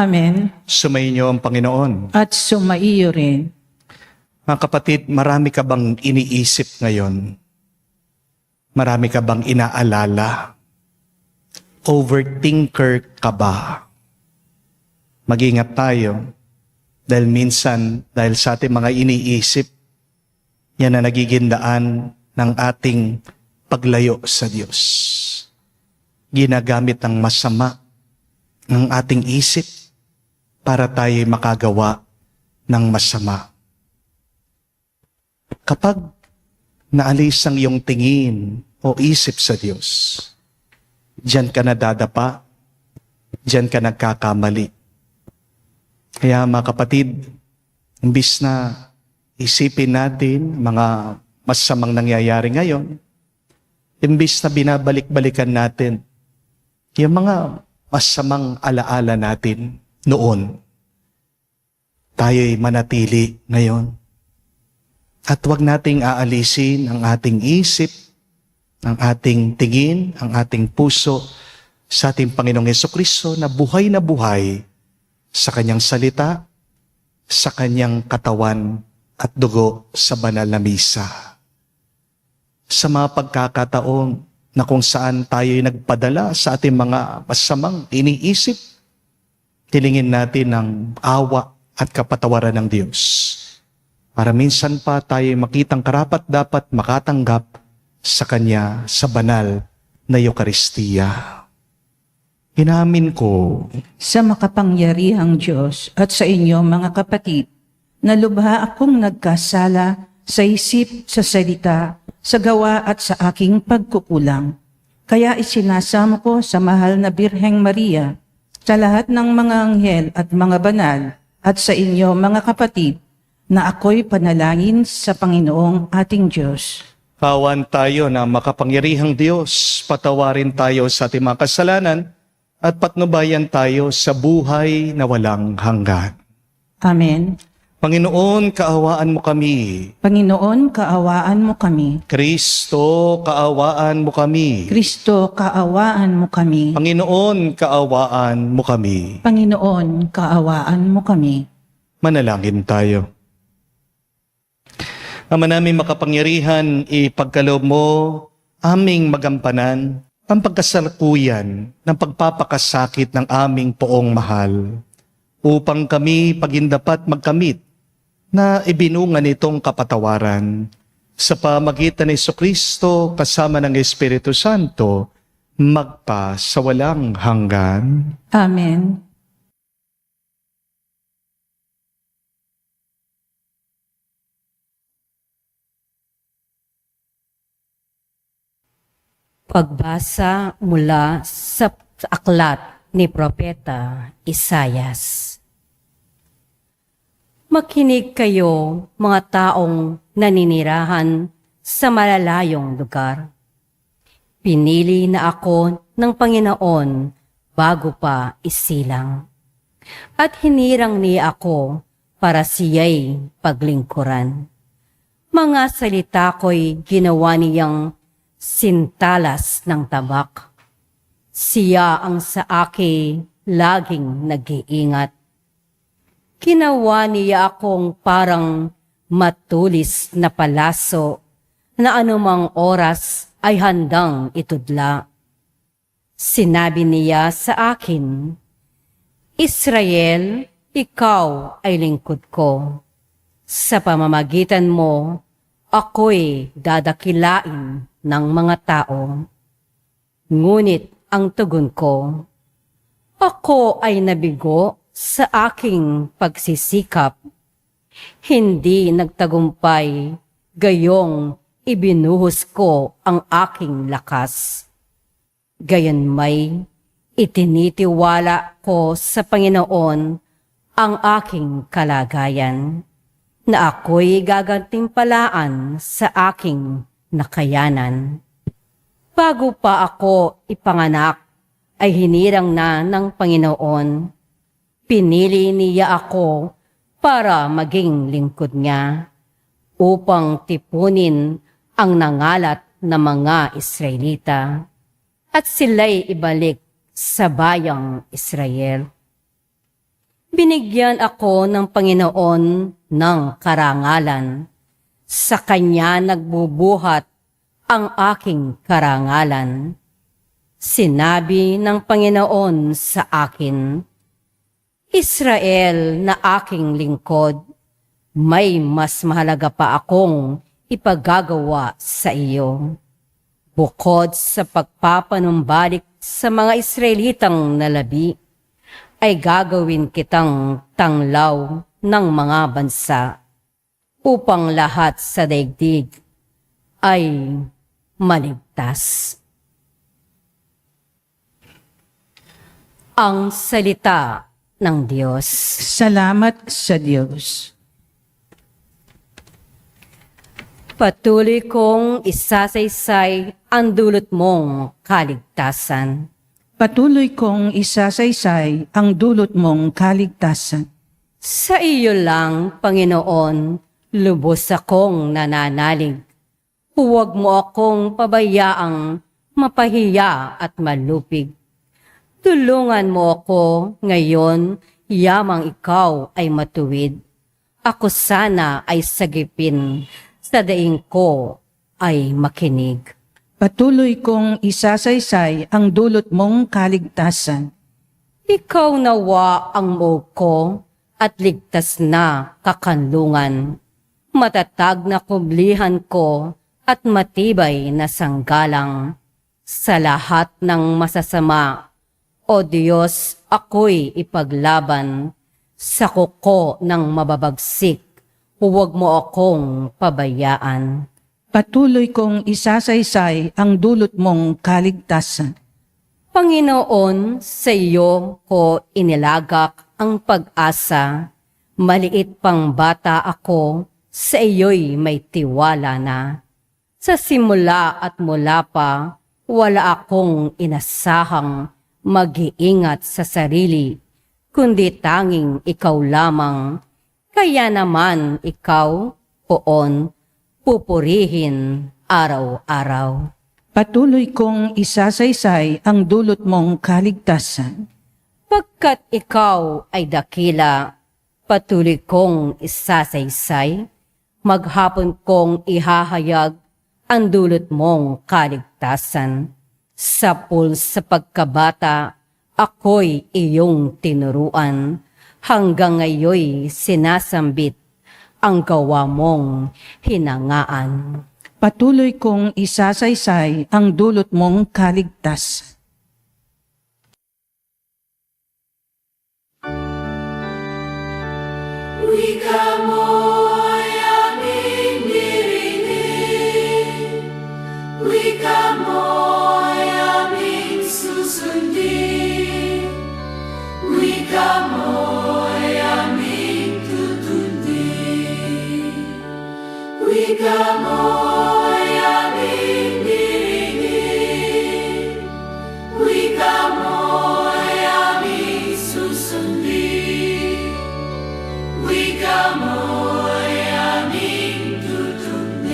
Amen. Sumainyo ang Panginoon. At sumaiyo rin. Mga kapatid, marami ka bang iniisip ngayon? Marami ka bang inaalala? Overthinker ka ba? Mag-ingat tayo dahil minsan, dahil sa ating mga iniisip, yan na nagiging daan ng ating paglayo sa Diyos. Ginagamit ang masama ng ating isip para tayo makagawa ng masama. Kapag naalis ang iyong tingin o isip sa Diyos, diyan ka nadadapa, diyan ka nagkakamali. Kaya mga kapatid, imbis na isipin natin mga masamang nangyayari ngayon, imbis na binabalik-balikan natin yung mga masamang alaala natin noon, tayo'y manatili ngayon. At huwag nating aalisin ang ating isip, ang ating tingin, ang ating puso sa ating Panginoong Hesukristo na buhay sa Kanyang salita, sa Kanyang katawan at dugo sa banal na misa. Sa mga pagkakataon na kung saan tayo'y nagpadala sa ating mga masamang iniisip, tilingin natin ang awa at kapatawaran ng Diyos. Para minsan pa tayo'y makitang karapat-dapat makatanggap sa Kanya sa banal na Eucharistia. Inamin ko Sa makapangyarihang Diyos at sa inyo mga kapatid, na lubha akong nagkasala sa isip, sa salita, sa gawa at sa aking pagkukulang. Kaya isinasamo ko sa mahal na Birheng Maria, sa lahat ng mga anghel at mga banal, at sa inyo mga kapatid, na ako'y panalangin sa Panginoong ating Diyos. kawan tayo na makapangyarihang Diyos, patawarin tayo sa ating mga kasalanan at patnubayan tayo sa buhay na walang hanggan. Amen. Panginoon, kaawaan mo kami. Panginoon, kaawaan mo kami. Kristo, kaawaan mo kami. Kristo, kaawaan mo kami. Panginoon, kaawaan mo kami. Panginoon, kaawaan mo kami. Manalangin tayo. Ama namin makapangyarihan, ipagkaloob mo aming magampanan ang pagkasalukuyan ng pagpapakasakit ng aming poong mahal upang kami pagindapat magkamit na ibinunga nitong kapatawaran sa pamagitan ni Jesucristo kasama ng Espiritu Santo magpa sa walang hanggan. Amen. Pagbasa mula sa aklat ni Propeta Isayas. Makinig kayo, mga taong naninirahan sa malalayong lugar. Pinili na ako ng Panginoon bago pa isilang. At hinirang niya ako para siya'y paglingkuran. Mga salita ko'y ginawa niyang sintalas ng tabak. Siya ang sa akin laging nag-iingat. Ginawa niya akong parang matulis na palaso na anumang oras ay handang itudla. Sinabi niya sa akin, Israel, ikaw ay lingkod ko. Sa pamamagitan mo, ako'y dadakilain ng mga tao. Ngunit ang tugon ko, ako ay nabigo sa aking pagsisikap. Hindi nagtagumpay, gayong ibinuhos ko ang aking lakas. Gayunmay, itinitiwala ko sa Panginoon ang aking kalagayan, na ako'y gagantimpalaan sa aking nakayanan. Bago pa ako ipanganak, ay hinirang na ng Panginoon. Pinili niya ako para maging lingkod niya, upang tipunin ang nangalat na mga Israelita, at sila'y ibalik sa bayang Israel. Binigyan ako ng Panginoon ng karangalan. Sa Kanya nagbubuhat ang aking karangalan. Sinabi ng Panginoon sa akin, Israel na aking lingkod, may mas mahalaga pa akong ipagagawa sa iyo. Bukod sa pagpapanumbalik sa mga Israelitang nalabi, ay gagawin kitang tanglaw ng mga bansa upang lahat sa daigdig ay maligtas. Ang salita ng Diyos. Salamat sa Diyos. Patuloy kong isasaysay ang dulot mong kaligtasan. Patuloy kong isasaysay ang dulot mong kaligtasan. Sa iyo lang, Panginoon, lubos akong nananalig. Huwag mo akong pabayaang mapahiya at malupig. Tulungan mo ako ngayon, yamang ikaw ay matuwid. Ako sana ay sagipin, sa daing ko ay makinig. Patuloy kong isasaysay ang dulot mong kaligtasan. Ikaw nawa ang moog ko at ligtas na kakanlungan. Matatag na kublihan ko at matibay na sanggalang. Sa lahat ng masasama, O Diyos, ako'y ipaglaban. Sa kuko ng mababagsik, huwag mo akong pabayaan. Patuloy kong isasaysay ang dulot mong kaligtasan. Panginoon, sa iyo ko inilagak ang pag-asa. Maliit pang bata ako, sa iyo'y may tiwala na. Sa simula at mula pa, wala akong inasahang mag-iingat sa sarili, kundi tanging ikaw lamang. Kaya naman ikaw, poon, pupurihin araw-araw. Patuloy kong isasaysay ang dulot mong kaligtasan. Pagkat ikaw ay dakila, patuloy kong isasaysay, maghapon kong ihahayag ang dulot mong kaligtasan. Sapul sa pagkabata, ako'y iyong tinuruan, hanggang ngayoy sinasambit ang gawa mong hinangaan. Patuloy kong isasaysay ang dulot mong kaligtasan. Wika mo'y aming dirinig, wika mo'y aming susundin, wika mo'y aming tutundin, wika mo'y aming dirinig, wika mo'y aming susundin, wika mo'y aming tutundin.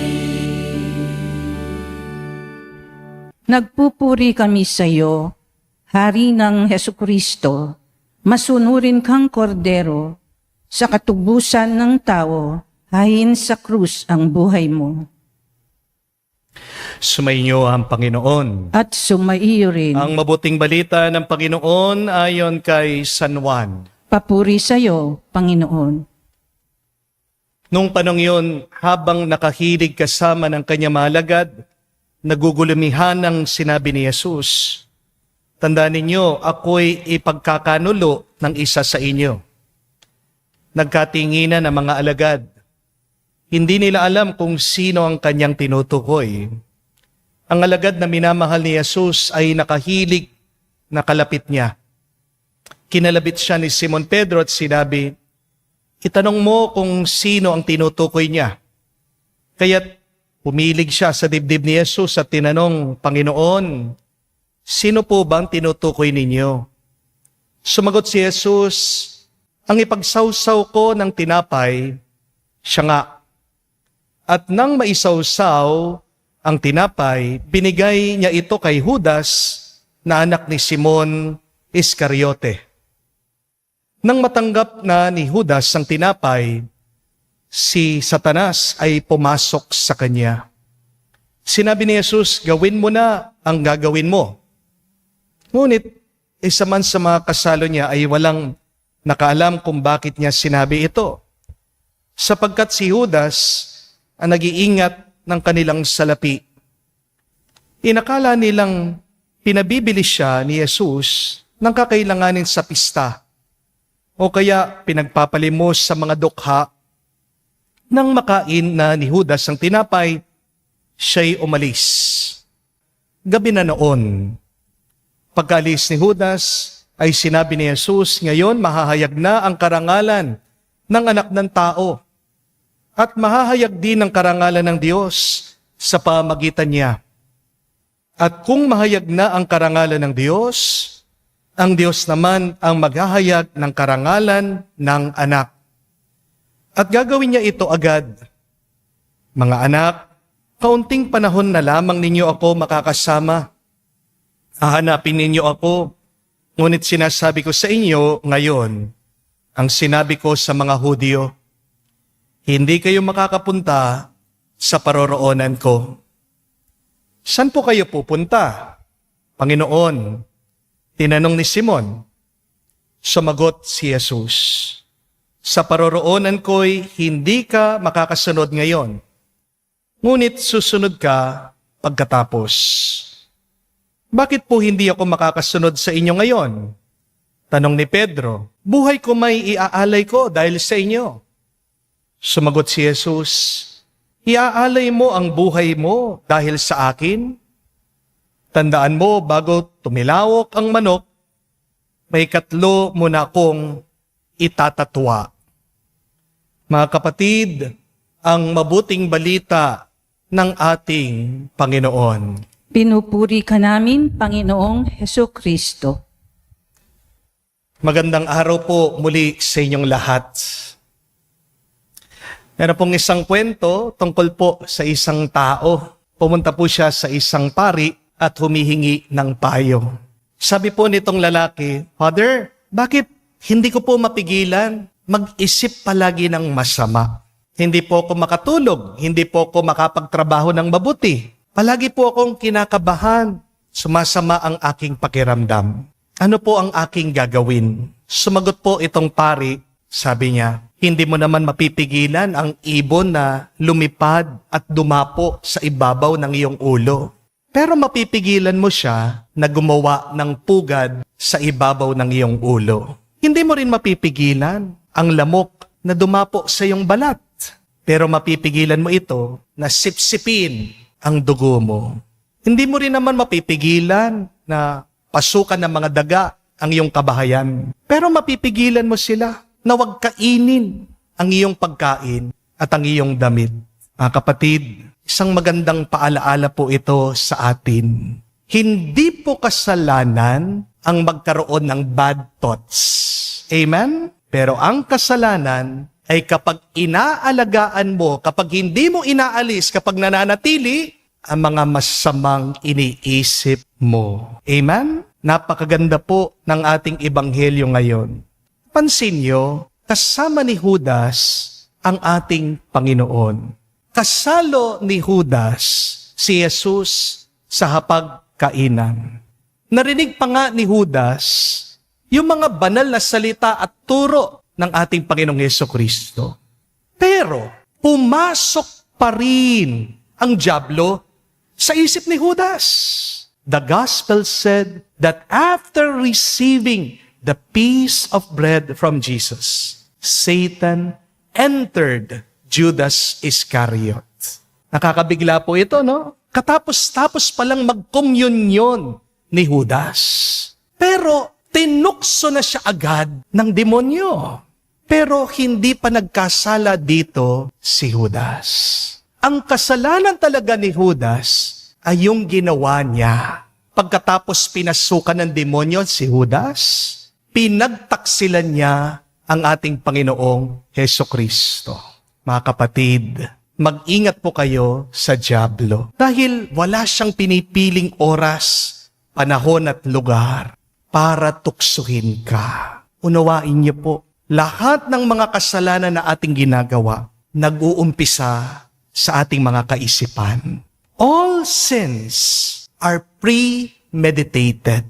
Nagpupuri kami sa iyo, Hari ng Hesukristo, masunurin kang kordero, sa katubusan ng tao, hayin sa krus ang buhay mo. Sumainyo ang Panginoon. At sumaiyo rin. Ang mabuting balita ng Panginoon ayon kay San Juan. Papuri sa iyo, Panginoon. Nung panong yun, habang nakahilig kasama ng kanyang malagad, nagugulumihan ang sinabi ni Jesus, tandaan ninyo, ako'y ipagkakanulo ng isa sa inyo. Nagkatinginan ang mga alagad. Hindi nila alam kung sino ang kanyang tinutukoy. Ang alagad na minamahal ni Jesus ay nakahilig na kalapit niya. Kinalabit siya ni Simon Pedro at sinabi, itanong mo kung sino ang tinutukoy niya. Kaya't pumilig siya sa dibdib ni Jesus at tinanong, Panginoon, sino po bang tinutukoy ninyo? Sumagot si Jesus, ang ipagsawsaw ko ng tinapay, siya nga. At nang maisawsaw ang tinapay, binigay niya ito kay Judas na anak ni Simon Iscariote. Nang matanggap na ni Judas ang tinapay, si Satanas ay pumasok sa kanya. Sinabi ni Jesus, gawin mo na ang gagawin mo. Ngunit, isa man sa mga kasalo niya ay walang nakaalam kung bakit niya sinabi ito. Sapagkat si Judas ang nag-iingat ng kanilang salapi. Inakala nilang pinabibili siya ni Jesus ng kakailanganin sa pista o kaya pinagpapalimos sa mga dukha. Nang makain na ni Judas ang tinapay, siya'y umalis. Gabi na noon, pagkaalis ni Judas ay sinabi ni Jesus, ngayon mahahayag na ang karangalan ng anak ng tao at mahahayag din ang karangalan ng Diyos sa pamagitan niya. At kung mahayag na ang karangalan ng Diyos, ang Diyos naman ang maghahayag ng karangalan ng anak. At gagawin niya ito agad. Mga anak, kaunting panahon na lamang ninyo ako makakasama. Hahanapin ninyo ako, ngunit sinasabi ko sa inyo ngayon, ang sinabi ko sa mga Hudyo, hindi kayo makakapunta sa paroroonan ko. Saan po kayo pupunta? Panginoon, tinanong ni Simon. Sumagot si Jesus, sa paroroonan ko'y hindi ka makakasunod ngayon, ngunit susunod ka pagkatapos. Bakit po hindi ako makakasunod sa inyo ngayon? Tanong ni Pedro, buhay ko may iaalay ko dahil sa inyo. Sumagot si Jesus, iaalay mo ang buhay mo dahil sa akin? Tandaan mo, bago tumilawok ang manok, may 3 mo na akong itatatwa. Mga kapatid, ang mabuting balita ng ating Panginoon. Pinupuri ka namin, Panginoong Hesukristo. Magandang araw po muli sa inyong lahat. Meron pong isang kwento tungkol po sa isang tao. Pumunta po siya sa isang pari at humihingi ng payo. Sabi po nitong lalaki, Father, bakit hindi ko po mapigilan mag-isip palagi ng masama? Hindi po ako makatulog, hindi po ako makapagtrabaho ng mabuti. Palagi po akong kinakabahan, sumasama ang aking pakiramdam. Ano po ang aking gagawin? Sumagot po itong pari, sabi niya, hindi mo naman mapipigilan ang ibon na lumipad at dumapo sa ibabaw ng iyong ulo. Pero mapipigilan mo siya na gumawa ng pugad sa ibabaw ng iyong ulo. Hindi mo rin mapipigilan ang lamok na dumapo sa iyong balat. Pero mapipigilan mo ito na sipsipin ang dugo mo. Hindi mo rin naman mapipigilan na pasukan ng mga daga ang iyong kabahayan. Pero mapipigilan mo sila na huwag kainin ang iyong pagkain at ang iyong damit. Mga kapatid, isang magandang paalaala po ito sa atin. Hindi po kasalanan ang magkaroon ng bad thoughts. Amen? Pero ang kasalanan ay kapag inaalagaan mo, kapag hindi mo inaalis, kapag nananatili, ang mga masamang iniisip mo. Amen? Napakaganda po ng ating ebanghelyo ngayon. Pansin nyo, kasama ni Judas ang ating Panginoon. Kasalo ni Judas si Jesus sa hapagkainan. Narinig pa nga ni Judas yung mga banal na salita at turo ng ating Panginoong Hesukristo. Pero pumasok pa rin ang dyablo sa isip ni Judas. The gospel said that after receiving the piece of bread from Jesus, Satan entered Judas Iscariot. Nakakabigla po ito, no? Katapos-tapos palang mag-communion ni Judas. Pero tinukso na siya agad ng demonyo. Pero hindi pa nagkasala dito si Judas. Ang kasalanan talaga ni Judas ay yung ginawa niya. Pagkatapos pinasukan ng demonyo si Judas, pinagtaksilan niya ang ating Panginoong Hesukristo. Mga kapatid, mag-ingat po kayo sa dyablo dahil wala siyang pinipiling oras, panahon at lugar para tuksuhin ka. unawain niyo po, lahat ng mga kasalanan na ating ginagawa, nag-uumpisa sa ating mga kaisipan. All sins are premeditated.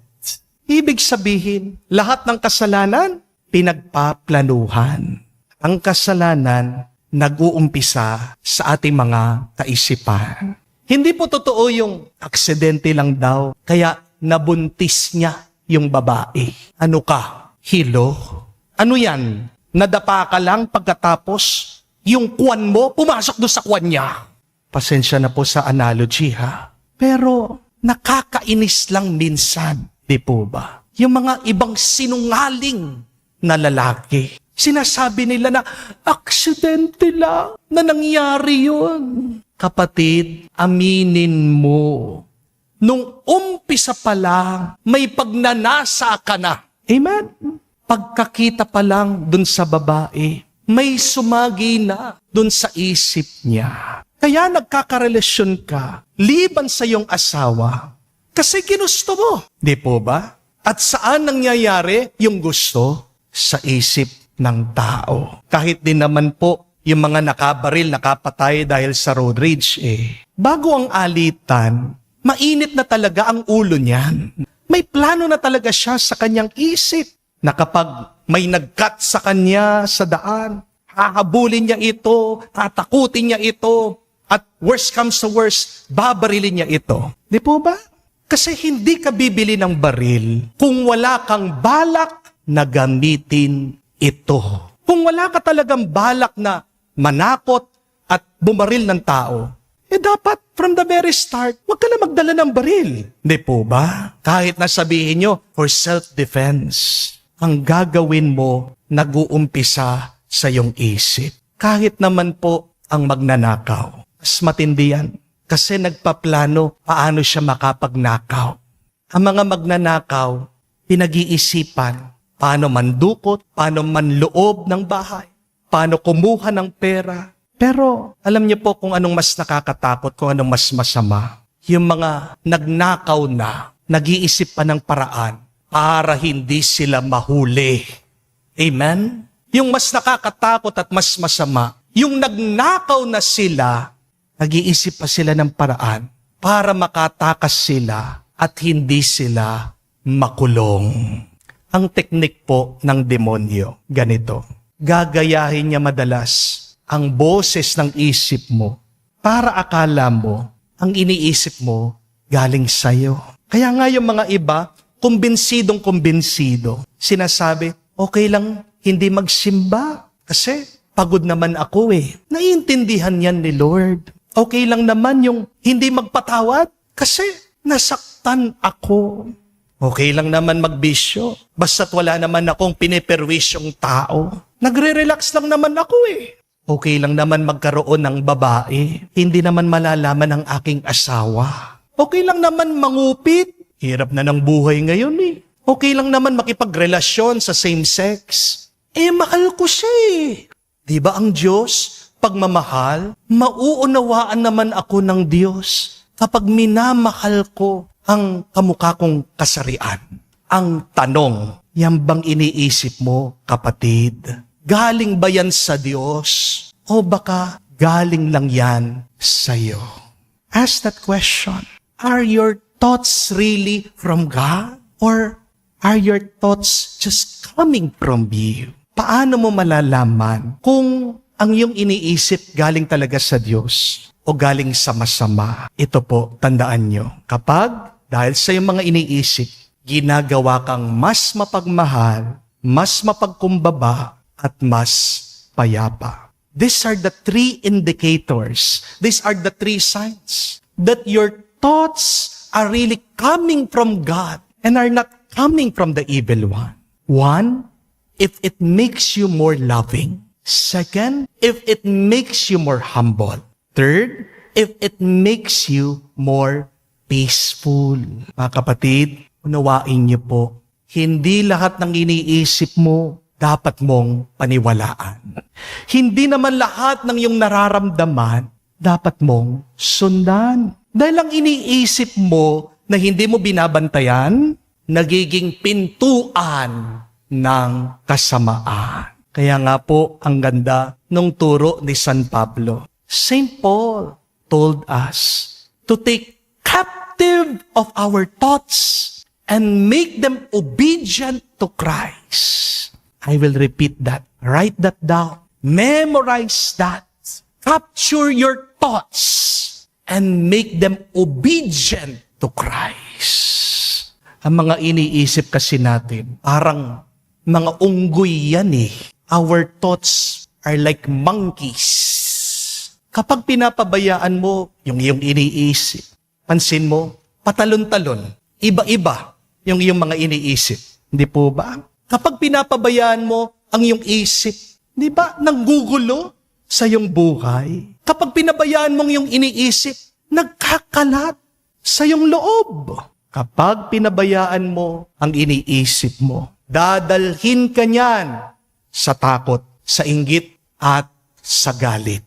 Ibig sabihin, lahat ng kasalanan, pinagpaplanuhan. Ang kasalanan, nag-uumpisa sa ating mga kaisipan. Hindi po totoo yung aksidente lang daw, kaya nabuntis niya yung babae. Ano ka? Hilo? Ano yan? Nadapa ka lang pagkatapos yung kwan mo, pumasok doon sa kwan niya. Pasensya na po sa analogy ha. Pero nakakainis lang minsan, di po ba? Yung mga ibang sinungaling na lalaki. Sinasabi nila na aksidente lang na nangyari yun. Kapatid, aminin mo. Nung umpisa pa lang, may pagnanasa ka na. Amen? Pagkakita pa lang dun sa babae, may sumagi na dun sa isip niya. Kaya nagkakarelasyon ka, liban sa iyong asawa, kasi ginusto mo. Di po ba? At saan nangyayari yung gusto? Sa isip ng tao. Kahit din naman po, yung mga nakabaril, nakapatay dahil sa road rage bago ang alitan, mainit na talaga ang ulo niyan. May plano na talaga siya sa kanyang isip na kapag may nag-cut sa kanya sa daan, hahabulin niya ito, tatakutin niya ito, at worst comes to worst, babarilin niya ito. Di po ba? Kasi hindi ka bibili ng baril kung wala kang balak na gamitin ito. Kung wala ka talagang balak na manakot at bumaril ng tao, dapat from the very start, huwag ka na magdala ng baril. Di po ba? Kahit na sabihin nyo, for self-defense, ang gagawin mo, nag-uumpisa sa iyong isip. Kahit naman po ang magnanakaw, mas matindi yan. Kasi nagpaplano paano siya makapagnakaw. Ang mga magnanakaw, pinag-iisipan, paano mandukot, paano manloob ng bahay, paano kumuha ng pera. Pero alam niyo po kung anong mas nakakatakot, kung anong mas masama. Yung mga nagnakaw na, nag-iisip pa ng paraan para hindi sila mahuli. Amen? Yung mas nakakatakot at mas masama, yung nagnakaw na sila, nag-iisip pa sila ng paraan para makatakas sila at hindi sila makulong. Ang teknik po ng demonyo, ganito. Gagayahin niya madalas ang boses ng isip mo para akala mo ang iniisip mo galing sa'yo. Kaya nga yung mga iba, kumbinsidong-kumbinsido. Sinasabi, okay lang hindi magsimba kasi pagod naman ako Naiintindihan yan ni Lord. Okay lang naman yung hindi magpatawad kasi nasaktan ako. Okay lang naman magbisyo, basta't wala naman akong piniperwisyong tao. Nagre-relax lang naman ako Okay lang naman magkaroon ng babae, hindi naman malalaman ng aking asawa. Okay lang naman mangupit, hirap na ng buhay ngayon Okay lang naman makipagrelasyon sa same sex. Mahal ko siya Di ba ang Diyos, pagmamahal, mauunawaan naman ako ng Diyos kapag minamahal ko ang kamukha kong kasarian. Ang tanong, yan bang iniisip mo, kapatid? Galing ba yan sa Diyos? O baka galing lang yan sa'yo? Ask that question. Are your thoughts really from God? Or are your thoughts just coming from you? Paano mo malalaman kung ang iyong iniisip galing talaga sa Diyos o galing sa masama? Ito po, tandaan nyo. Kapag dahil sa iyong mga iniisip, ginagawa kang mas mapagmahal, mas mapagkumbaba, at mas payapa. These are the three indicators. These are the three signs that your thoughts are really coming from God and are not coming from the evil one. One, if it makes you more loving. Second, if it makes you more humble. Third, if it makes you more peaceful. Mga kapatid, unawain niyo po, hindi lahat ng iniisip mo dapat mong paniwalaan. Hindi naman lahat ng iyong nararamdaman dapat mong sundan. Dahil ang iniisip mo na hindi mo binabantayan, nagiging pintuan ng kasamaan. Kaya nga po, ang ganda nung turo ni San Pablo. Saint Paul told us to take captive of our thoughts and make them obedient to Christ. I will repeat that. Write that down. Memorize that. Capture your thoughts and make them obedient to Christ. Ang mga iniisip kasi natin, parang mga unggoy yan eh. Our thoughts are like monkeys. Kapag pinapabayaan mo yung iyong iniisip, pansin mo, patalon-talon, iba-iba yung iyong mga iniisip. Hindi po ba? Kapag pinapabayaan mo ang iyong isip, di ba, nanggugulo sa iyong buhay? Kapag pinabayaan mong iyong iniisip, nagkakalat sa iyong loob. Kapag pinabayaan mo ang iniisip mo, dadalhin ka niyan sa takot, sa inggit, at sa galit.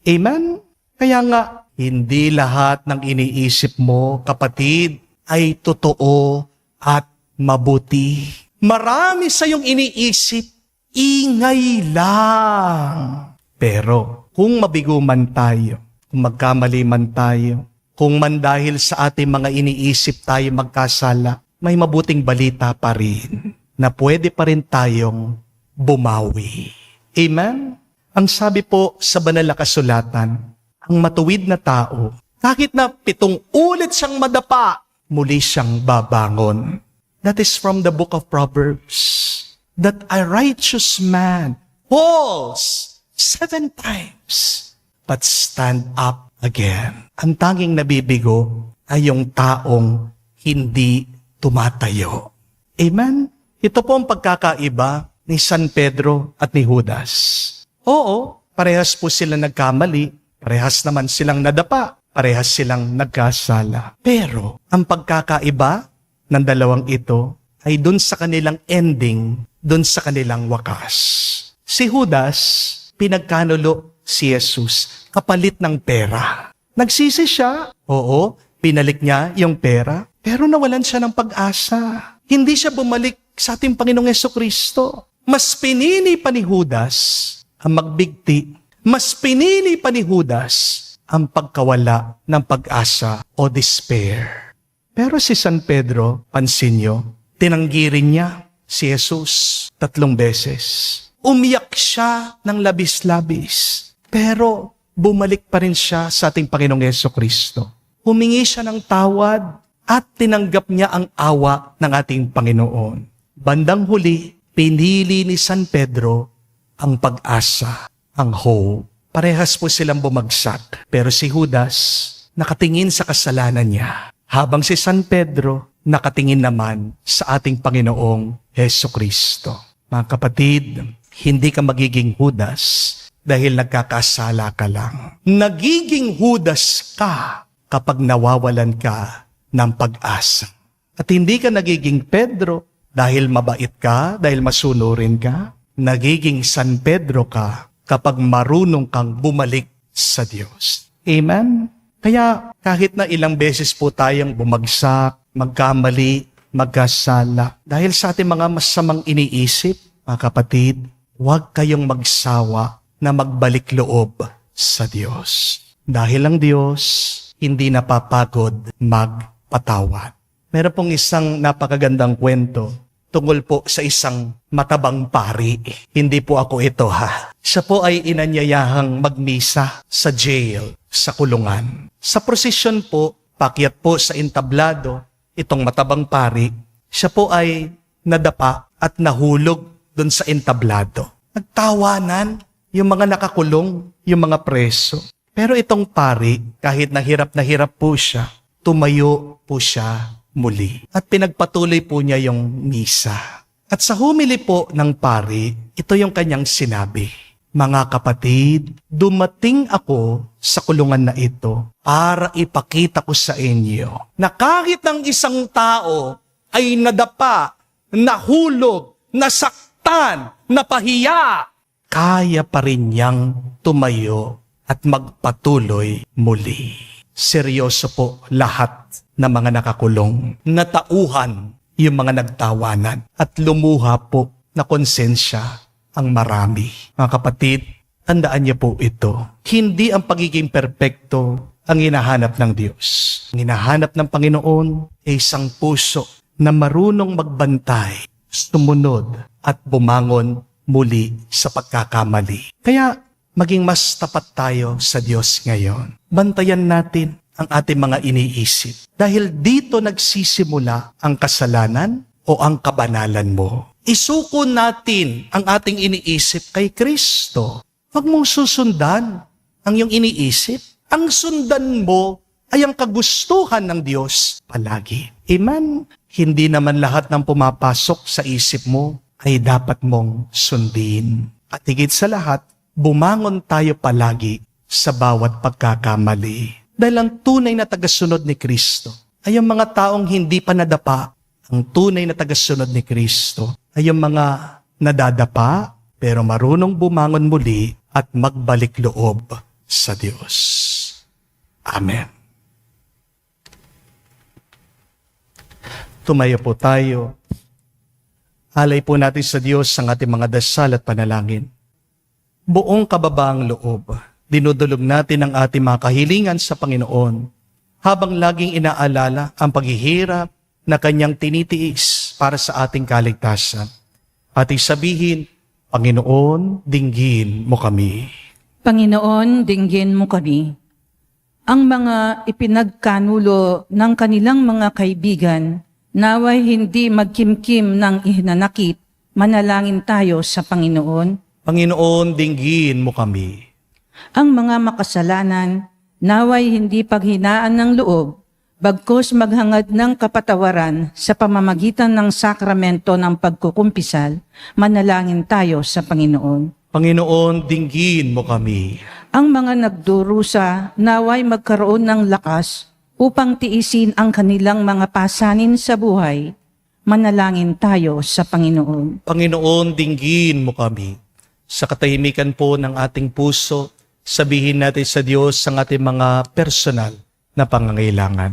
Amen? Kaya nga, hindi lahat ng iniisip mo, kapatid, ay totoo at mabuti. Marami sa iyong iniisip, ingay lang. Pero kung mabigo man tayo, kung magkamali man tayo, kung man dahil sa ating mga iniisip tayo magkasala, may mabuting balita pa rin na pwede pa rin tayong bumawi. Amen? Ang sabi po sa banal na kasulatan, ang matuwid na tao, kahit na 7 ulit siyang madapa, muli siyang babangon. That is from the book of Proverbs. That a righteous man falls 7 times, but stand up again. Ang tanging nabibigo ay yung taong hindi tumatayo. Amen? Ito po ang pagkakaiba ni San Pedro at ni Judas. Oo, parehas po sila nagkamali, parehas naman silang nadapa, parehas silang nagkasala. Pero ang pagkakaiba ng dalawang ito ay dun sa kanilang ending, dun sa kanilang wakas. Si Judas, pinagkanulo si Jesus kapalit ng pera. Nagsisi siya, oo, pinalik niya yung pera, pero nawalan siya ng pag-asa. Hindi siya bumalik sa ating Panginoong Jesucristo. Mas pinili pa ni Judas ang magbigti. Mas pinili pa ni Judas ang pagkawala ng pag-asa o despair. Pero si San Pedro, pansin niyo, tinanggi rin niya si Jesus 3 beses. Umiyak siya ng labis-labis. Pero bumalik pa rin siya sa ating Panginoong Jesucristo. Humingi siya ng tawad at tinanggap niya ang awa ng ating Panginoon. Bandang huli, pinili ni San Pedro ang pag-asa, ang hope. Parehas po silang bumagsak. Pero si Judas, nakatingin sa kasalanan niya. Habang si San Pedro, nakatingin naman sa ating Panginoong Jesucristo. Mga kapatid, hindi ka magiging Judas dahil nagkakasala ka lang. Nagiging Judas ka kapag nawawalan ka ng pag-asa. At hindi ka nagiging Pedro dahil mabait ka, dahil masunurin ka. Nagiging San Pedro ka kapag marunong kang bumalik sa Diyos. Amen? Kaya kahit na ilang beses po tayong bumagsak, magkamali, magkasala, dahil sa ating mga masamang iniisip, mga kapatid, huwag kayong magsawa na magbalik loob sa Diyos. Dahil ang Diyos hindi napapagod magpatawad. Meron pong isang napakagandang kwento tungkol po sa isang matabang pari. Hindi po ako ito ha. Siya po ay inanyayahang magmisa sa jail, sa kulungan. Sa prosesyon po, pakyat po sa entablado, itong matabang pari, siya po ay nadapa at nahulog doon sa entablado. Nagtawanan yung mga nakakulong, yung mga preso. Pero itong pari, kahit na hirap po siya, tumayo po siya muli. At pinagpatuloy po niya yung misa. At sa humili po ng pari, ito yung kanyang sinabi. Mga kapatid, dumating ako sa kulungan na ito para ipakita ko sa inyo na kahit ang isang tao ay nadapa, nahulog, nasaktan, napahiya, kaya pa rin niyang tumayo at magpatuloy muli. Seryoso po lahat ng mga nakakulong. Natauhan yung mga nagtawanan at lumuha po na konsensya ang marami. Mga kapatid, tandaan niyo po ito. Hindi ang pagiging perpekto ang hinahanap ng Diyos. Ang hinahanap ng Panginoon ay isang puso na marunong magbantay, sumunod at bumangon muli sa pagkakamali. Kaya maging mas tapat tayo sa Diyos ngayon. Bantayan natin ang ating mga iniisip. Dahil dito nagsisimula ang kasalanan o ang kabanalan mo. Isuko natin ang ating iniisip kay Kristo. Huwag mong susundan ang iyong iniisip. Ang sundan mo ay ang kagustuhan ng Diyos palagi. Amen? Hindi naman lahat ng pumapasok sa isip mo ay dapat mong sundin. At higit sa lahat, bumangon tayo palagi sa bawat pagkakamali. Dahil ang tunay na tagasunod ni Kristo ay ang mga taong hindi pa nadapa. Ang tunay na tagasunod ni Kristo ay ang mga nadadapa pero marunong bumangon muli at magbalik loob sa Diyos. Amen. Tumayo po tayo. Alay po natin sa Diyos ang ating mga dasal at panalangin. Buong kababaang loob, dinudulog natin ang ating mga kahilingan sa Panginoon habang laging inaalala ang paghihirap na Kanyang tinitiis para sa ating kaligtasan. At isabihin, Panginoon, dinggin mo kami. Panginoon, dinggin mo kami. Ang mga ipinagkanulo ng kanilang mga kaibigan, naway hindi magkimkim ng ihinanakit, manalangin tayo sa Panginoon. Panginoon, dinggin mo kami. Ang mga makasalanan, naway hindi paghinaan ng loob, bagkus maghangad ng kapatawaran sa pamamagitan ng sakramento ng pagkukumpisal, manalangin tayo sa Panginoon. Panginoon, dinggin mo kami. Ang mga nagdurusa, naway magkaroon ng lakas upang tiisin ang kanilang mga pasanin sa buhay, manalangin tayo sa Panginoon. Panginoon, dinggin mo kami. Sa katahimikan po ng ating puso, sabihin natin sa Diyos ang ating mga personal na pangangailangan.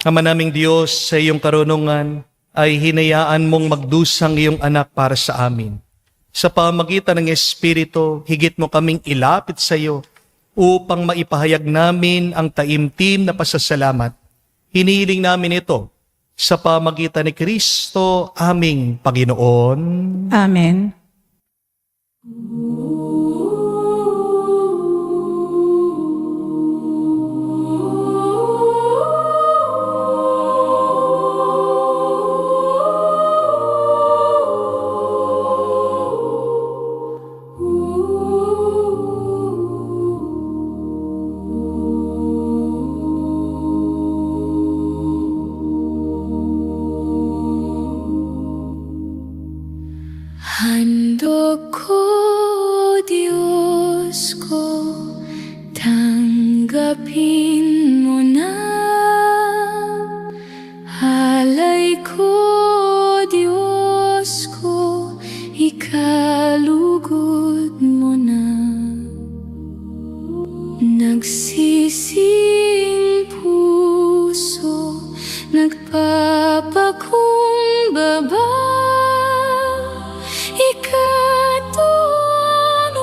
Ama naming Diyos, sa iyong karunungan ay hinayaan mong magdusang iyong anak para sa amin. Sa pamagitan ng Espiritu, higit mo kaming ilapit sa iyo upang maipahayag namin ang taimtim na pasasalamat. Hinihiling namin ito sa pamagitan ni Kristo, aming Panginoon. Amen. Handog ko, Diyos ko, tanggapin mo na. Halay ko, Diyos ko, ikalugod mo na. Nagsising puso, nagpapakumbaba. Ikatuon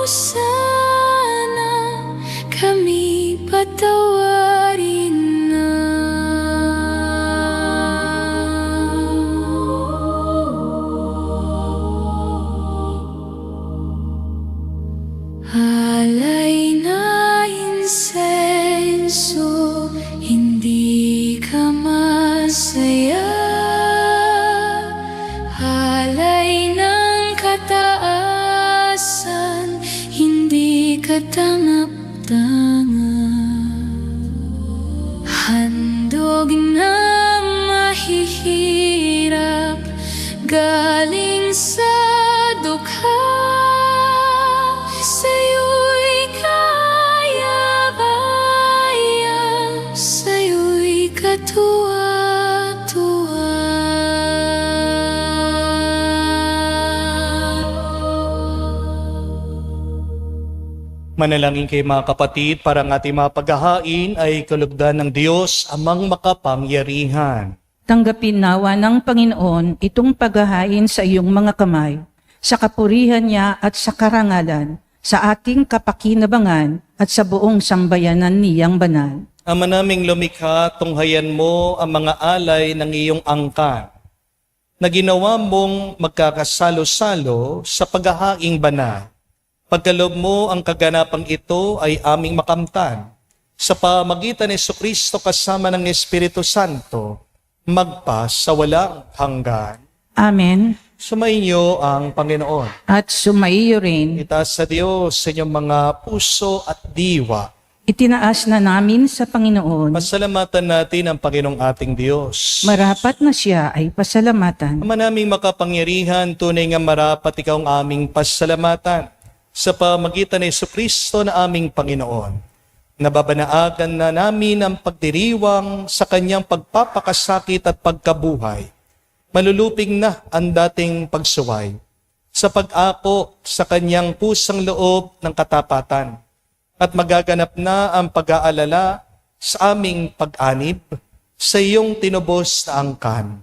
sana kami patawarin na. Alay na insenso, hindi ka masaya. Alay ng kataasan, hindi ka tangap-tangap. Handog na mahihirap, galing sa dukha. Sa'yo'y kaya-kaya, sa'yo'y katuwa-tuwa. Manalangin kay mga kapatid para ang ating mga paghahain ay kalugdan ng Diyos amang makapangyarihan. Tanggapin nawa ng Panginoon itong paghahain sa iyong mga kamay, sa kapurihan niya at sa karangalan, sa ating kapakinabangan at sa buong sambayanan niyang banal. Ama naming lumikha, tunghayan mo ang mga alay ng iyong angkan, na ginawa mong magkakasalo-salo sa paghahaing banal. Pagkaloob mo ang kaganapang ito ay aming makamtan. Sa pamagitan ni Jesucristo kasama ng Espiritu Santo, magpa sa walang hanggan. Amen. Sumainyo ang Panginoon. At sumaiyo rin. Itaas sa Diyos sa inyong mga puso at diwa. Itinaas na namin sa Panginoon. Pasalamatan natin ang Panginoong ating Diyos. Marapat na siya ay pasalamatan. Ama naming makapangyarihan, tunay nga marapat ikaw ang aming pasalamatan sa pamagitan ni Jesucristo na aming Panginoon. Nababanaagan na namin ang pagdiriwang sa kanyang pagpapakasakit at pagkabuhay. Maluluping na ang dating pagsuway sa pag-ako sa kanyang pusang loob ng katapatan at magaganap na ang pag-aalala sa aming pag-anib sa iyong tinubos na angkan.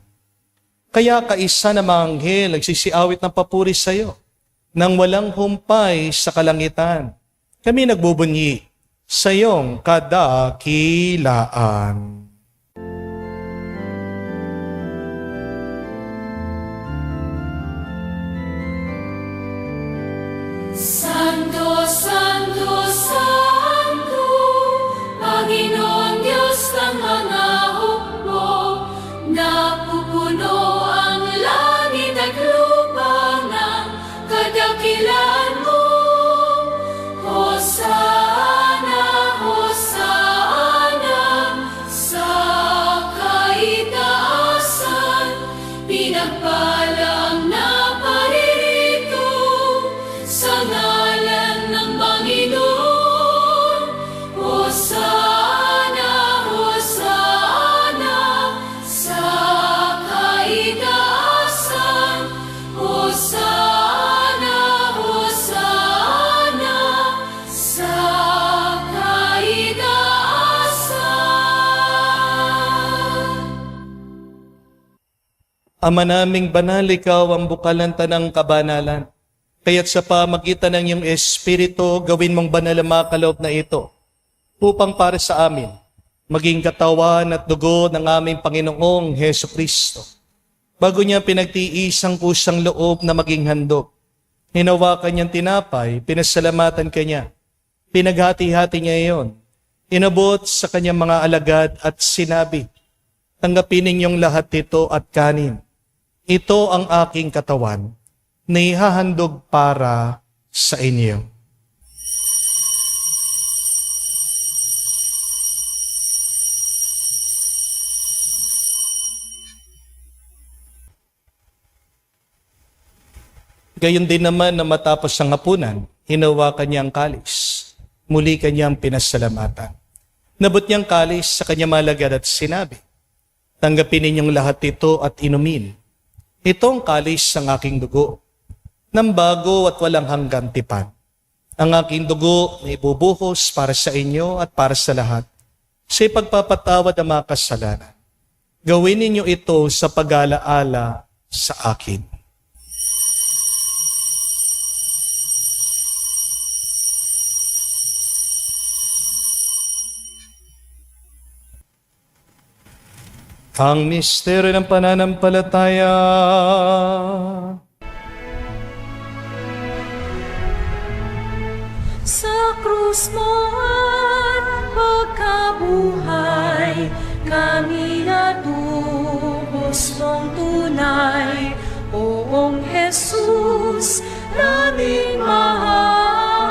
Kaya kaisa na mga anghel nagsisiawit ng papuri sa iyo nang walang humpay sa kalangitan. Kami nagbubunyi sa iyong kadakilaan. Santo, Santo, Santo, Panginoon Diyos ng mga hukbo, napupuno ang langit at lupa ng kadakilaan mo. Hosana, Hosana, sa kaitaasan, pinagpalang na paririto sa ngalan ng Panginoon. Hosana, Hosana, sa kaitaasan. Hosana, Hosana, sa kaitaasan. Ama naming banal, ikaw ang bukalan tanang kabanalan. Kaya't sa pamagitan ng iyong Espiritu, gawin mong banal ang mga kaloob na ito, upang para sa amin, maging katawan at dugo ng aming Panginoong Heso Kristo. Bago niya pinagtiis ang kusang loob na maging handog, hinawakan niyang tinapay, pinasalamatan kanya, pinaghati-hati niya iyon, inabot sa kanyang mga alagad at sinabi, tanggapin ninyong lahat ito at kanin. Ito ang aking katawan, na ihahandog para sa inyo. Gayon din naman na matapos ang hapunan, hinawakan niya ang kalis. Muli kanyang pinasalamatan. Nabot niyang kalis sa kanyang malagad at sinabi, tanggapin ninyong lahat ito at inumin. Ito ang kalis ng aking dugo, ng bago at walang hanggang tipan. Ang aking dugo na ibubuhos para sa inyo at para sa lahat, sa ipagpapatawad ang mga kasalanan. Gawin ninyo ito sa pag-alaala sa akin. Ang misteryo ng pananampalataya. Sa krus mo at pagkabuhay, kami natubos mong tunay. Oong Jesus, naming mahal,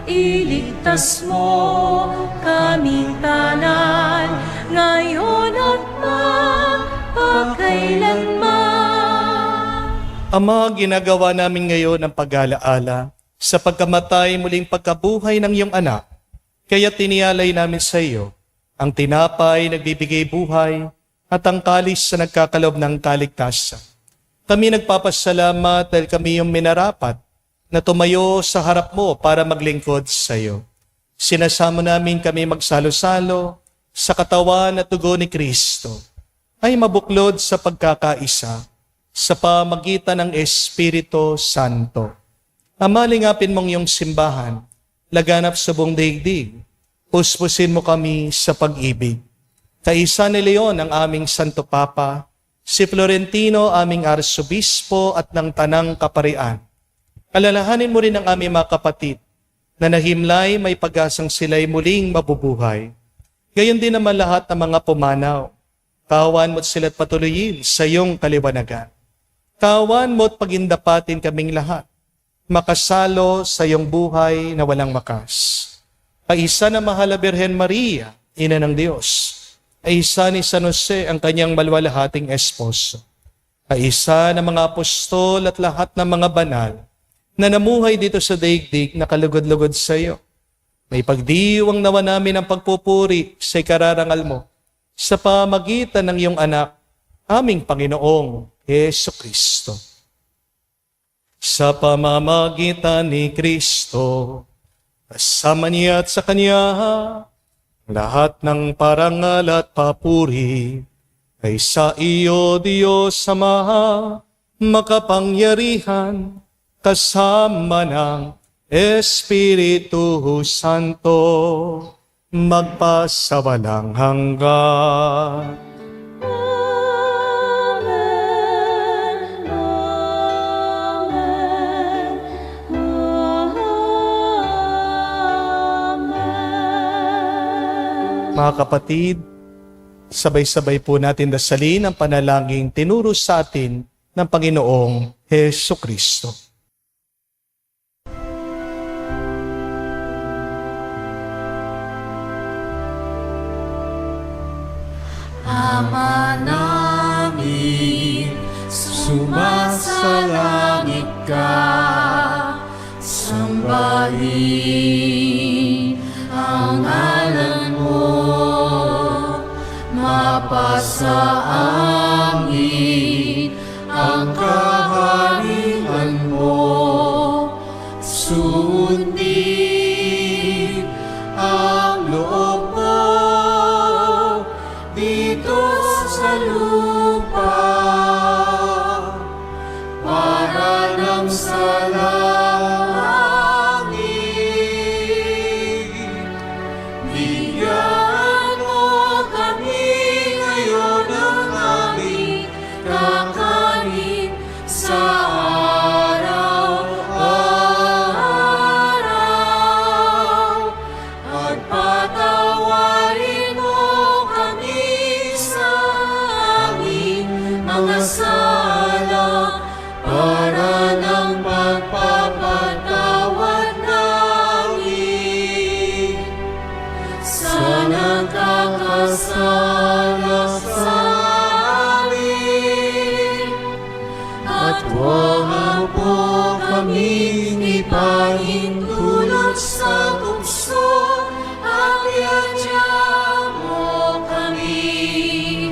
iligtas mo kaming tanan, ngayon at magpakailanman. Ama, ginagawa namin ngayon ang pag-alaala sa pagkamatay muling pagkabuhay ng iyong anak. Kaya tinialay namin sa iyo ang tinapay nagbibigay buhay at ang kalis na nagkakaloob ng kaligtasan. Kami nagpapasalamat dahil kami yung minarapat na tumayo sa harap mo para maglingkod sa iyo. Sinasamo namin kami magsalo-salo sa katawan at dugo ni Kristo ay mabuklod sa pagkakaisa sa pamagitan ng Espiritu Santo. Amalingapin mong iyong simbahan, laganap sa buong daigdig. Puspusin mo kami sa pag-ibig. Kaisa ni Leon ang aming Santo Papa, si Florentino aming Arsobispo at ng Tanang Kaparian. Alalahanin mo rin ang aming mga kapatid na nahimlay may pag-asang sila'y muling mabubuhay. Gayon din naman lahat ng mga pumanaw. Kawan mo't sila't patuloyin sa iyong kaliwanagan. Kawan mo't pagindapatin kaming lahat, makasalo sa iyong buhay na walang wakas. Kaisa na mahal na Birhen Maria, Ina ng Diyos. Kaisa ni San Jose ang kanyang malwalahating esposo. Kaisa ng mga apostol at lahat ng mga banal na namuhay dito sa daigdig na kalugod-lugod sa iyo. May pagdiwang nawa namin ang pagpupuri sa ikararangal mo sa pamagitan ng iyong anak, aming Panginoong Heso Kristo. Sa pamamagitan ni Kristo, kasama niya at sa Kanya, lahat ng parangal at papuri ay sa iyo, Diyos Ama, makapangyarihan, kasama ng Espiritu Santo, magpasawalang hanggan. Mga kapatid, sabay-sabay po natin dasalin ang panalangin tinuro sa atin ng Panginoong Heso Kristo. Ama namin, sumasalangit ka, sambahin ang ngalan mo, mapasa amin ang kaharian mo, sundin ang loob mo dito sa lupa para nang sa langit. Bigyan mo kami ngayon ng aming kakanin sa araw-araw at patawarin mo kami sa aming mga sala para ng pagpapatawad namin sa nagkakasala sa amin. At huwag mo po kaming ipahintulot sa tukso, at iadya mo kami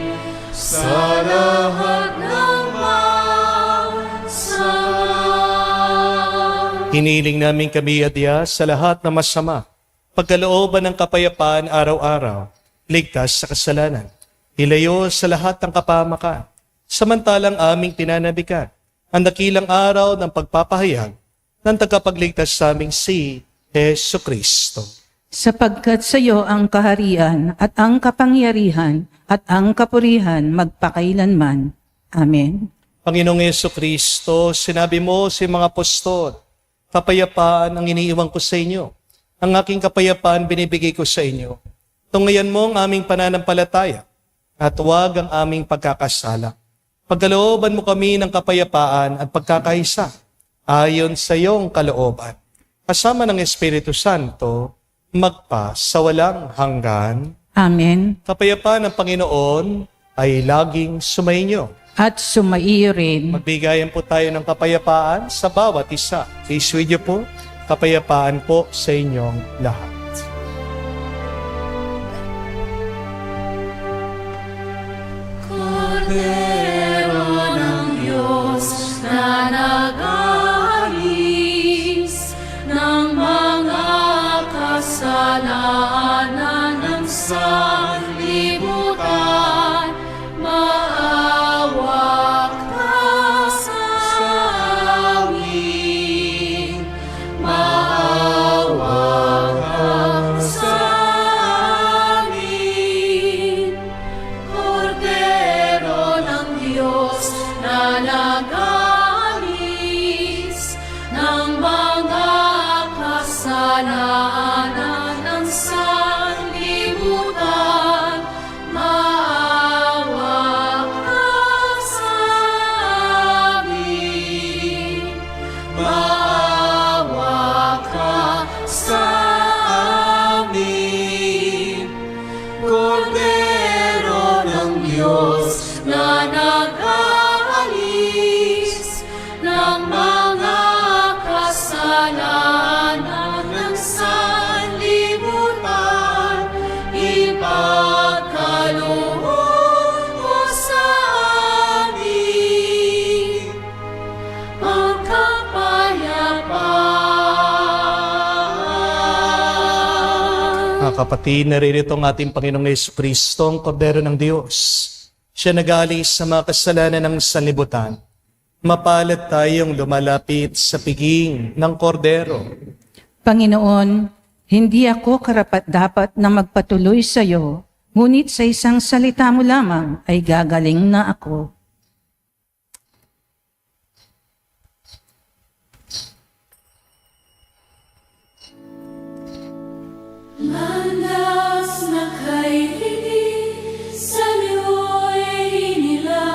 sa lahat ng masama. Hiniling namin kami, Adya, sa lahat ng masama, pagkalooban ng kapayapaan araw-araw, ligtas sa kasalanan, ilayo sa lahat ng kapahamakan, samantalang aming tinanabikan ang dakilang araw ng pagpapahayag ng tagapagligtas sa aming si Heso Kristo. Sapagkat sa iyo ang kaharian at ang kapangyarihan at ang kapurihan magpakailanman. Amen. Panginoong Heso Kristo, sinabi mo sa mga apostol, kapayapaan ang iniiwan ko sa inyo. Ang aking kapayapaan binibigay ko sa inyo. Tungayan mo ang aming pananampalataya at huwag ang aming pagkakasala. Pagkalooban mo kami ng kapayapaan at pagkakaisa ayon sa iyong kalooban. Kasama ng Espiritu Santo, magpa sa walang hanggan. Amen. Kapayapaan ng Panginoon ay laging sumainyo. At sumaiyo rin. Magbigayan po tayo ng kapayapaan sa bawat isa. Peace with you po. Kapayapaan po sa inyong lahat. Kordero ng Diyos na nag-aalay nag-aalis ng mga kasalanan ng sanlibutan. Maawa ka sa amin. Maawa ka sa amin. Kordero ng Diyos na nag-aalis ng mga kasalanan ng sanlibutan, ipagkaloob mo sa amin ang kapayapaan. Mga kapatid, naririto ang ating Panginoong Jesucristo, ang Kordero ng Diyos. Siya nag-aalis sa mga kasalanan ng sanlibutan. Mapalad tayong lumalapit sa piging ng Kordero. Panginoon, hindi ako karapat-dapat na magpatuloy sa iyo, ngunit sa isang salita mo lamang ay gagaling na ako. Landas na kailigid sa liyo'y nila,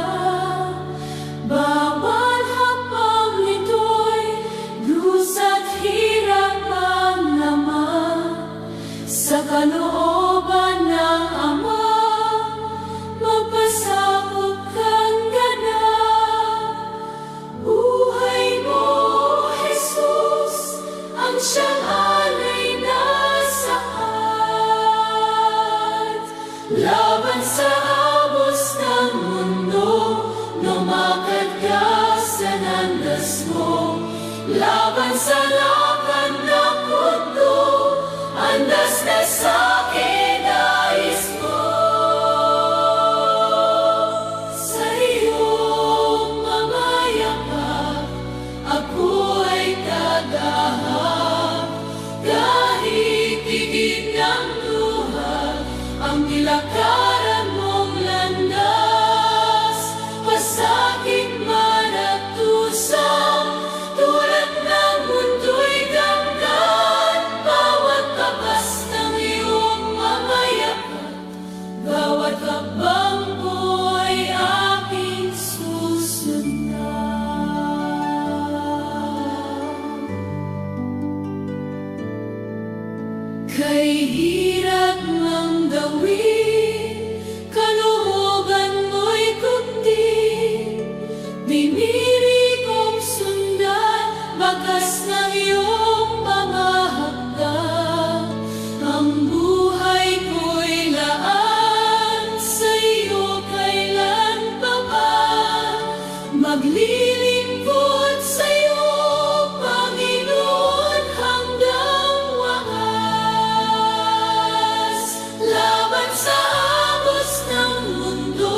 bawal hapang nito'y dusa't hirap ang laman. Sa kalooban ng Ama, magpasakop kang ganap. Buhay mo, Jesus, ang siyang alay na sapat. Laban sa abos ng mundo, lumakad ka sa landas mo. Laban sa lakan ng mundo, andas na sa'kin nais mo. Sa iyong mga yakap, ako ay dadahak. Kahit higit ng luha, ang nilakaran mong landas. Pasakit man at tusang, tulad ng mundo'y ganggan. Bawat kabas ng iyong mga yakap, bawat habang mo'y aking susundan. Kay hirap ng gawin, kalooban mo'y kundi. Biniri kong sundan, bakas ng iyong mga hakbang. Ang buhay ko'y laan sa iyo kailan pa ba. Maglilingkod sa iyo, Panginoon, hanggang wakas. Laban sa agos ng mundo,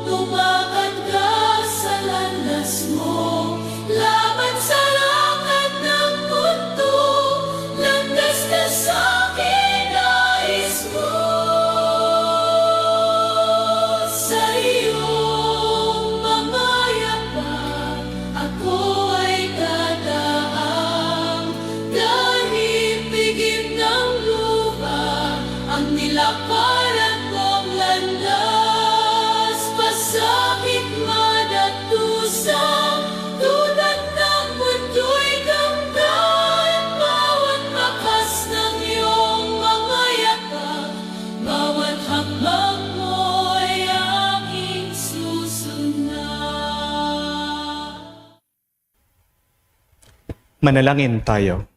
lumakad ka sa landas mo. Laban sa lakad ng mundo, landas ka sa'kin nais mo. Sa iyong mga yakap, ako ay dadaang. Kahit bigim ng lupa, ang nilakaran mong landas. Pasakit man at tusang, tulad ng mundo'y ganggan. Bawat bakas ng iyong mga yakap, bawat hakbang mo'y aking susundan. Manalangin tayo.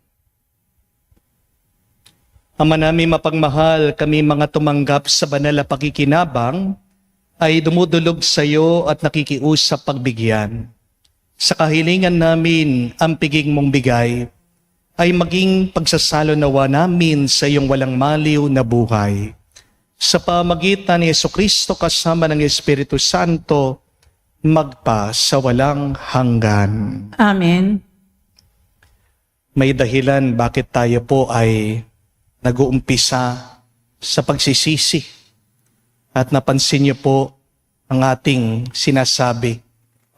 Ama namin mapagmahal, kami mga tumanggap sa banal na pakikinabang ay dumudulog sa iyo at nakikiusap pagbigyan. Sa kahilingan namin, ang piging mong bigay ay maging pagsasalo nawa namin sa iyong walang maliw na buhay. Sa pamagitan ni Jesucristo kasama ng Espiritu Santo, magpa sa walang hanggan. Amen. May dahilan bakit tayo po ay nag-uumpisa sa pagsisisi. At napansin niyo po ang ating sinasabi.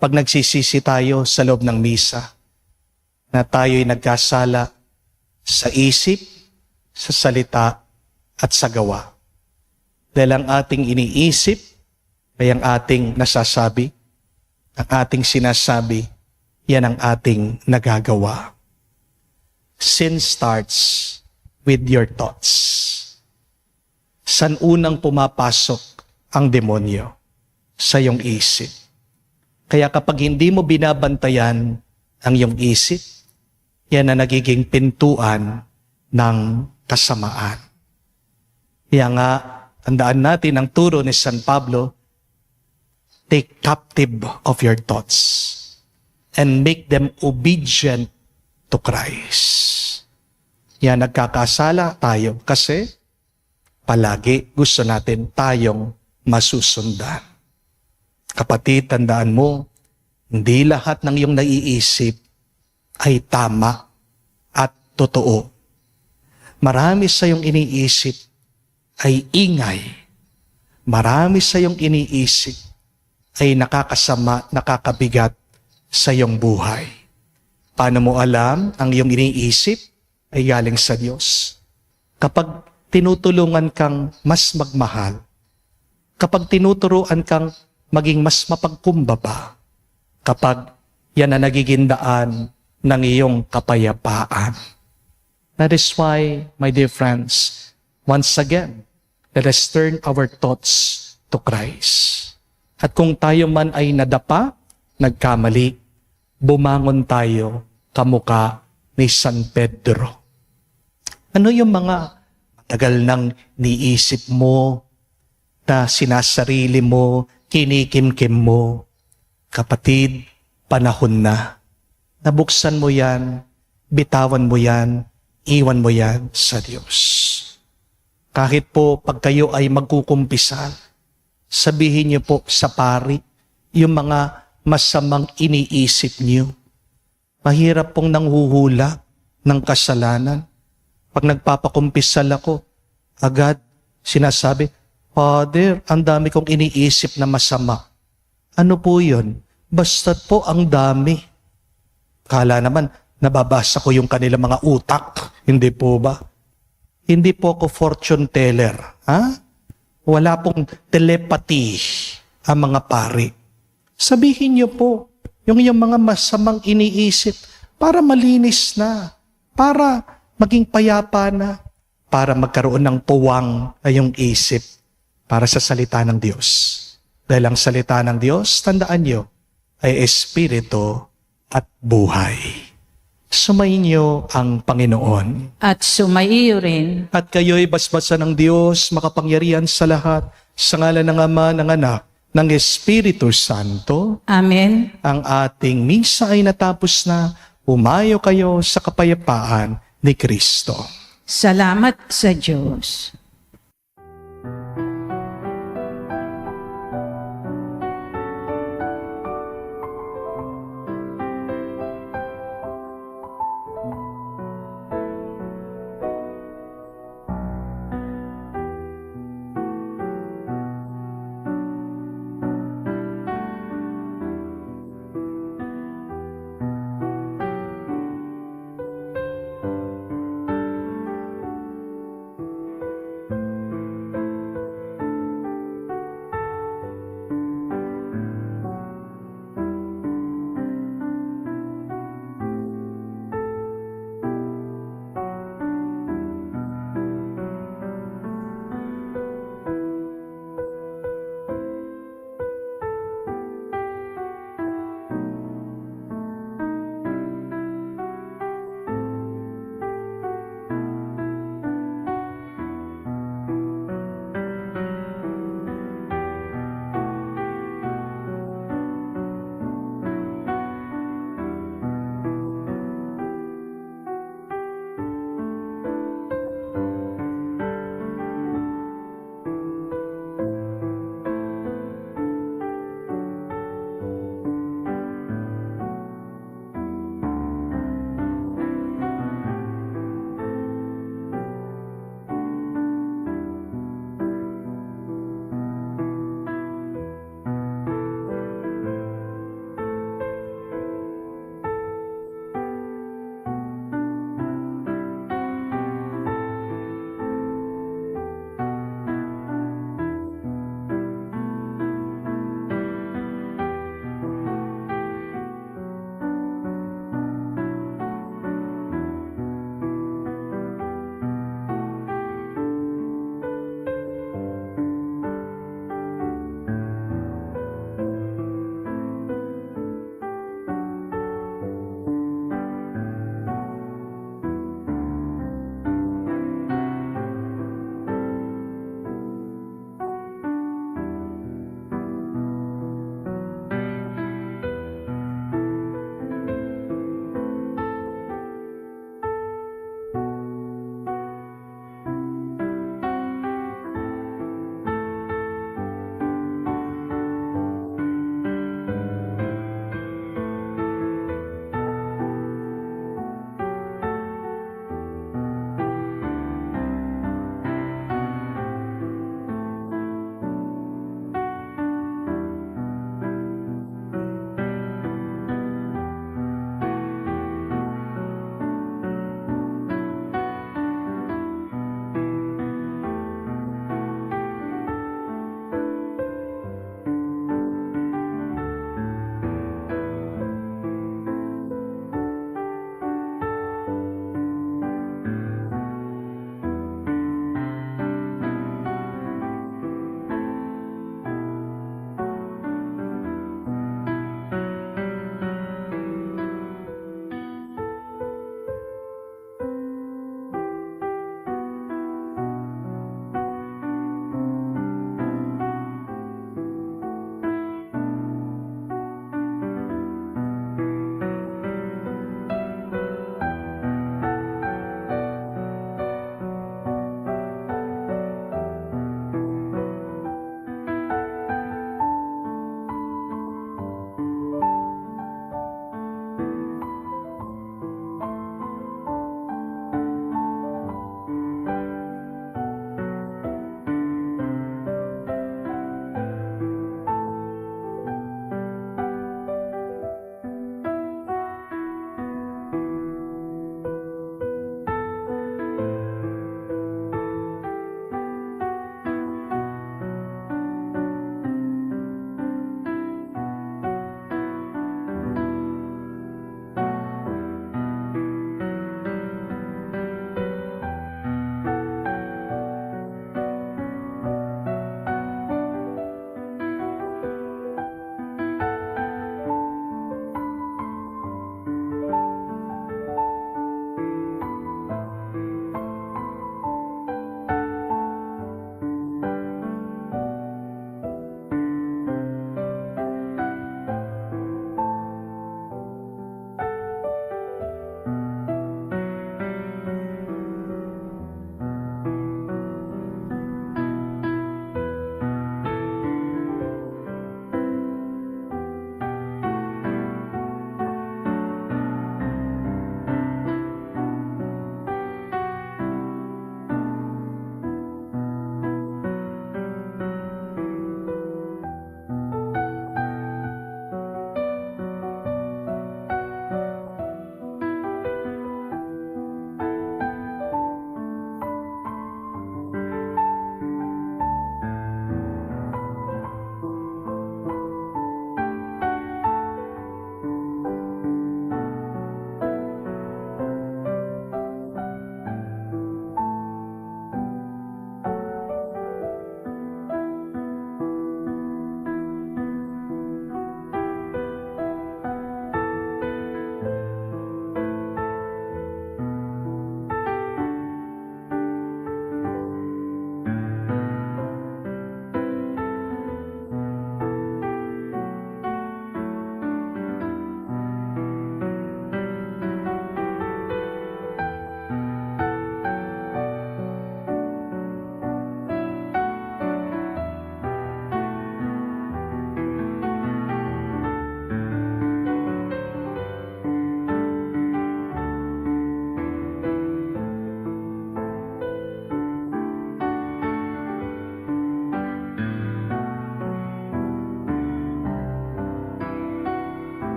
pag nagsisisi tayo sa loob ng misa, na tayo'y nagkasala sa isip, sa salita, at sa gawa. Dahil ang ating iniisip ay ang ating nasasabi, ang ating sinasabi, yan ang ating nagagawa. Sin starts with your thoughts. San unang pumapasok ang demonyo? Sa iyong isip. Kaya kapag hindi mo binabantayan ang iyong isip, yan na nagiging pintuan ng kasamaan. Kaya nga, tandaan natin ang turo ni San Pablo, take captive of your thoughts and make them obedient to Christ. Yan, nagkakasala tayo kasi palagi gusto natin tayong masusundan. Kapatid, tandaan mo, hindi lahat ng iyong naiisip ay tama at totoo. Marami sa iyong iniisip ay ingay. Marami sa iyong iniisip ay nakakasama, nakakabigat sa iyong buhay. Paano mo alam ang iyong iniisip ay galing sa Diyos? Kapag tinutulungan kang mas magmahal, kapag tinuturuan kang maging mas mapagkumbaba, kapag yan na nagiging daan ng iyong kapayapaan. That is why, my dear friends, once again, let us turn our thoughts to Christ. At kung tayo man ay nadapa, nagkamali, bumangon tayo kamukha ni San Pedro. Ano yung mga tagal nang niisip mo, na sinasarili mo, kinikimkim mo? Kapatid, panahon na. Nabuksan mo yan, bitawan mo yan, iwan mo yan sa Diyos. Kahit po pag kayo ay magkukumpisal, sabihin niyo po sa pari yung mga masamang iniisip niyo. Mahirap pong nanghuhula ng kasalanan. Pag nagpapakumpisal ako, agad sinasabi, Father, ang dami kong iniisip na masama. Ano po yun? Basta't po ang dami. Kala naman, nababasa ko yung kanilang mga utak. Hindi po ba? Hindi po ako fortune teller. Ha? Wala pong telepathy ang mga pari. Sabihin niyo po, yung mga masamang iniisip, para malinis na, para maging payapa na, para magkaroon ng puwang ay yung isip para sa salita ng Diyos. Dahil ang salita ng Diyos, tandaan niyo, ay espiritu at buhay. Sumainyo ang Panginoon. At sumaiyo rin At kayo'y basbasan ng Diyos, makapangyarihan sa lahat, sa ngalan ng Ama, ng Anak, ng Espiritu Santo. Amen. Ang ating misa ay natapos na. Umayo kayo sa kapayapaan ni Kristo. Salamat sa Diyos.